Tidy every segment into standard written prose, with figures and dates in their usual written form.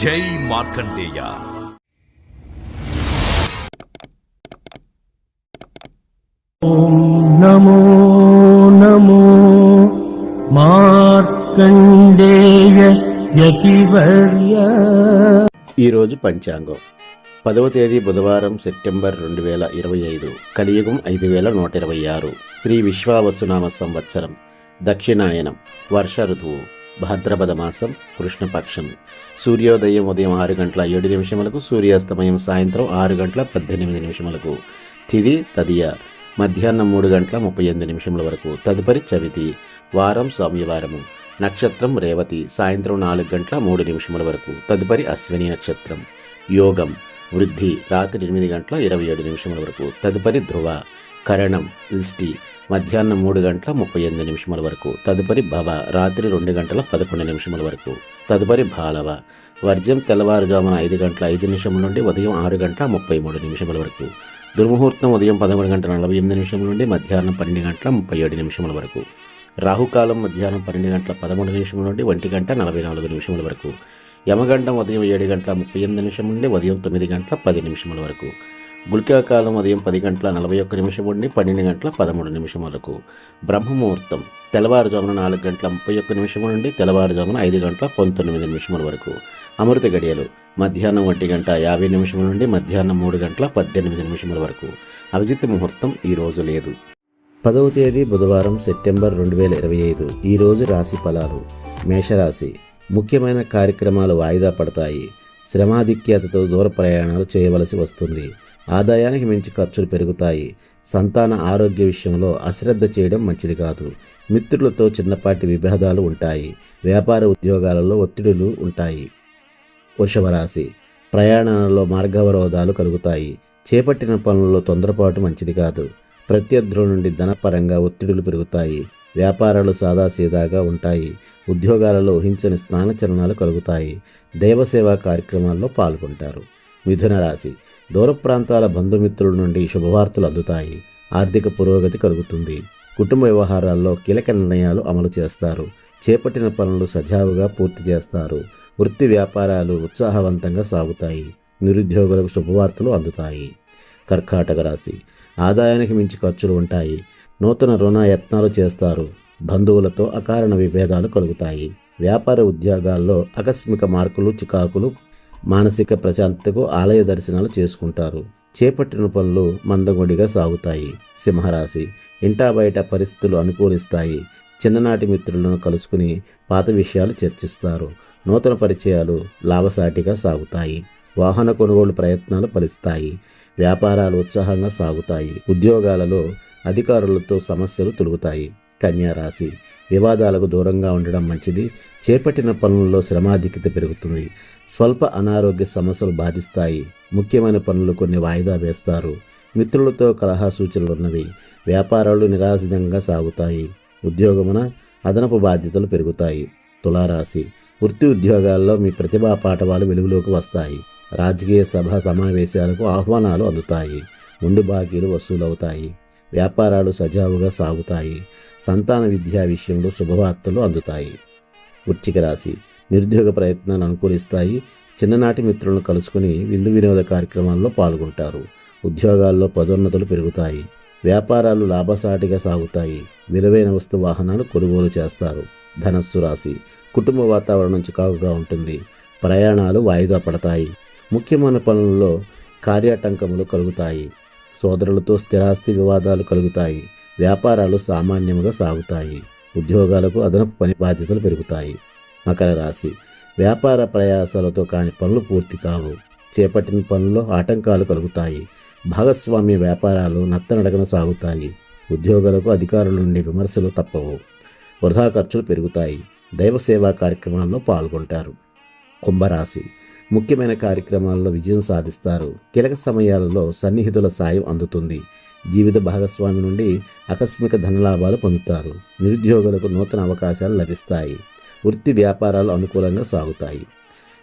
జై మార్కండేయ. నమో నమో మార్కండేయ యతివర్య. ఈరోజు పంచాంగం 10వ తేదీ బుధవారం సెప్టెంబర్ 2025, కలియుగం 5126, శ్రీ విశ్వావసునామ సంవత్సరం, దక్షిణాయనం, వర్ష ఋతువు, భాద్రపద మాసం, కృష్ణపక్షం. సూర్యోదయం ఉదయం 6:07, సూర్యాస్తమయం సాయంత్రం 6:18 తిథి తదియ, మధ్యాహ్నం 3:38 వరకు. తదుపరి చవితి. వారం సోమవారము. నక్షత్రం రేవతి, సాయంత్రం 4:03 వరకు. తదుపరి అశ్విని నక్షత్రం. యోగం వృద్ధి, రాత్రి 8:27 వరకు. తదుపరి ధ్రువ. కరణం విష్టి, మధ్యాహ్నం 3:38 వరకు. తదుపరి భవ, రాత్రి 2:11 వరకు. తదుపరి భాలవ. వర్జం తెల్లవారుజామున 5:05 నుండి ఉదయం 6:33 వరకు. దుర్ముహూర్తం ఉదయం 11:48 నుండి మధ్యాహ్నం 12:37 వరకు. రాహుకాలం మధ్యాహ్నం 12:13 నుండి 1:44 వరకు. యమగండం ఉదయం 7:38 నుండి ఉదయం 9:10 వరకు. గుళికాకాలం ఉదయం 10:41 నుండి 12:13 వరకు. బ్రహ్మముహూర్తం తెల్లవారుజామున 4:31 నుండి తెల్లవారుజామున 5:19 వరకు. అమృత గడియలు మధ్యాహ్నం 1:50 నుండి మధ్యాహ్నం 3:18 వరకు. అభిజిత్ ముహూర్తం ఈరోజు లేదు. 10వ తేదీ బుధవారం సెప్టెంబర్ 2025. ఈరోజు రాశి ఫలాలు. మేషరాశి. ముఖ్యమైన కార్యక్రమాలు వాయిదా పడతాయి. శ్రమాధిక్యతతో దూర ప్రయాణాలు చేయవలసి వస్తుంది. ఆదాయానికి మించి ఖర్చులు పెరుగుతాయి. సంతాన ఆరోగ్య విషయంలో అశ్రద్ధ చేయడం మంచిది కాదు. మిత్రులతో చిన్నపాటి విభేదాలు ఉంటాయి. వ్యాపార ఉద్యోగాలలో ఒత్తిడులు ఉంటాయి. వృషభ రాశి. ప్రయాణాలలో మార్గావరోధాలు కలుగుతాయి. చేపట్టిన పనుల్లో తొందరపాటు మంచిది కాదు. ప్రత్యర్థుల నుండి ధనపరంగా ఒత్తిడులు పెరుగుతాయి. వ్యాపారాలు సాదాసీదాగా ఉంటాయి. ఉద్యోగాలలో ఊహించని స్నానచలనాలు కలుగుతాయి. దైవసేవా కార్యక్రమాల్లో పాల్గొంటారు. మిథున రాశి. దూర ప్రాంతాల బంధుమిత్రుల నుండి శుభవార్తలు అందుతాయి. ఆర్థిక పురోగతి కలుగుతుంది. కుటుంబ వ్యవహారాల్లో కీలక నిర్ణయాలు అమలు చేస్తారు. చేపట్టిన పనులు సజావుగా పూర్తి చేస్తారు. వృత్తి వ్యాపారాలు ఉత్సాహవంతంగా సాగుతాయి. నిరుద్యోగులకు శుభవార్తలు అందుతాయి. కర్కాటక రాశి. ఆదాయానికి మించి ఖర్చులు ఉంటాయి. నూతన రుణ యత్నాలు చేస్తారు. బంధువులతో అకారణ విభేదాలు కలుగుతాయి. వ్యాపార ఉద్యోగాల్లో ఆకస్మిక మార్పులు, చికాకులు. మానసిక ప్రశాంతతకు ఆలయ దర్శనాలు చేసుకుంటారు. చేపట్టిన పనులు మందగొడిగా సాగుతాయి. సింహరాశి. ఇంటా బయట పరిస్థితులు అనుకూలిస్తాయి. చిన్ననాటి మిత్రులను కలుసుకుని పాత విషయాలు చర్చిస్తారు. నూతన పరిచయాలు లాభసాటిగా సాగుతాయి. వాహన కొనుగోలు ప్రయత్నాలు ఫలిస్తాయి. వ్యాపారాలు ఉత్సాహంగా సాగుతాయి. ఉద్యోగాలలో అధికారులతో సమస్యలు తొలగుతాయి. కన్యారాశి. వివాదాలకు దూరంగా ఉండడం మంచిది. చేపట్టిన పనుల్లో శ్రమాధిక్యత పెరుగుతుంది. స్వల్ప అనారోగ్య సమస్యలు బాధిస్తాయి. ముఖ్యమైన పనులు కొన్ని వాయిదా వేస్తారు. మిత్రులతో కలహ సూచనలున్నవి. వ్యాపారాలు నిరాశజంగా సాగుతాయి. ఉద్యోగమున అదనపు బాధ్యతలు పెరుగుతాయి. తులారాశి. వృత్తి ఉద్యోగాల్లో మీ ప్రతిభా పాఠవాలు వెలుగులోకి వస్తాయి. రాజకీయ సభ సమావేశాలకు ఆహ్వానాలు అందుతాయి. ముందు బాకీలు వసూలవుతాయి. వ్యాపారాలు సజావుగా సాగుతాయి. సంతాన విద్యా విషయంలో శుభవార్తలు అందుతాయి. వృశ్చిక రాశి. నిరుద్యోగ ప్రయత్నాలు అనుకూలిస్తాయి. చిన్ననాటి మిత్రులను కలుసుకుని విందు వినోద కార్యక్రమాల్లో పాల్గొంటారు. ఉద్యోగాల్లో పదోన్నతులు పెరుగుతాయి. వ్యాపారాలు లాభసాటిగా సాగుతాయి. విలువైన వస్తు వాహనాలు కొనుగోలు చేస్తారు. ధనస్సు రాశి. కుటుంబ వాతావరణం చికాకుగా ఉంటుంది. ప్రయాణాలు వాయిదా పడతాయి. ముఖ్యమైన పనులలో కార్యాటంకములు కలుగుతాయి. సోదరులతో స్థిరాస్తి వివాదాలు కలుగుతాయి. వ్యాపారాలు సామాన్యముగా సాగుతాయి. ఉద్యోగాలకు అదనపు పని బాధ్యతలు పెరుగుతాయి. మకర రాశి. వ్యాపార ప్రయాసాలతో కాని పనులు పూర్తి కావు. చేపట్టిన పనుల్లో ఆటంకాలు కలుగుతాయి. భాగస్వామ్య వ్యాపారాలు నత్తనడకన సాగుతాయి. ఉద్యోగులకు అధికారుల నుండి విమర్శలు తప్పవు. వృధా ఖర్చులు పెరుగుతాయి. దైవ సేవా కార్యక్రమాల్లో పాల్గొంటారు. కుంభరాశి. ముఖ్యమైన కార్యక్రమాల్లో విజయం సాధిస్తారు. కీలక సమయాలలో సన్నిహితుల సాయం అందుతుంది. జీవిత భాగస్వామి నుండి ఆకస్మిక ధనలాభాలు పొందుతారు. నిరుద్యోగులకు నూతన అవకాశాలు లభిస్తాయి. వృత్తి వ్యాపారాలు అనుకూలంగా సాగుతాయి.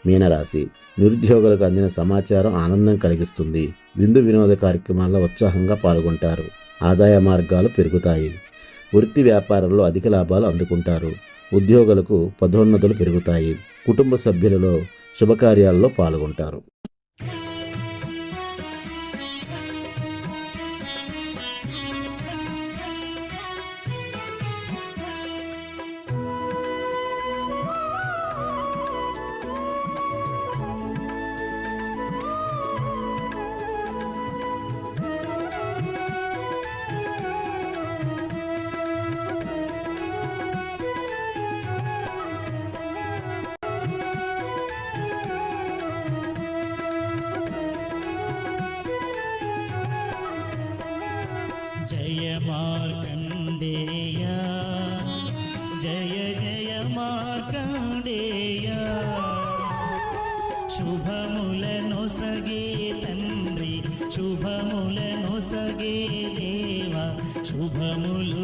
మీనరాశి. నిరుద్యోగులకు అందిన సమాచారం ఆనందం కలిగిస్తుంది. విందు వినోద కార్యక్రమాల్లో ఉత్సాహంగా పాల్గొంటారు. ఆదాయ మార్గాలు పెరుగుతాయి. వృత్తి వ్యాపారంలో అధిక లాభాలు అందుకుంటారు. ఉద్యోగులకు పదోన్నతులు పెరుగుతాయి. కుటుంబ సభ్యులలో శుభకార్యాల్లో పాల్గొంటారు. జయ మార్కండేయ జయ జయ మార్కండేయ శుభములను సగే తండ్రి శుభములను సగే దేవ శుభములు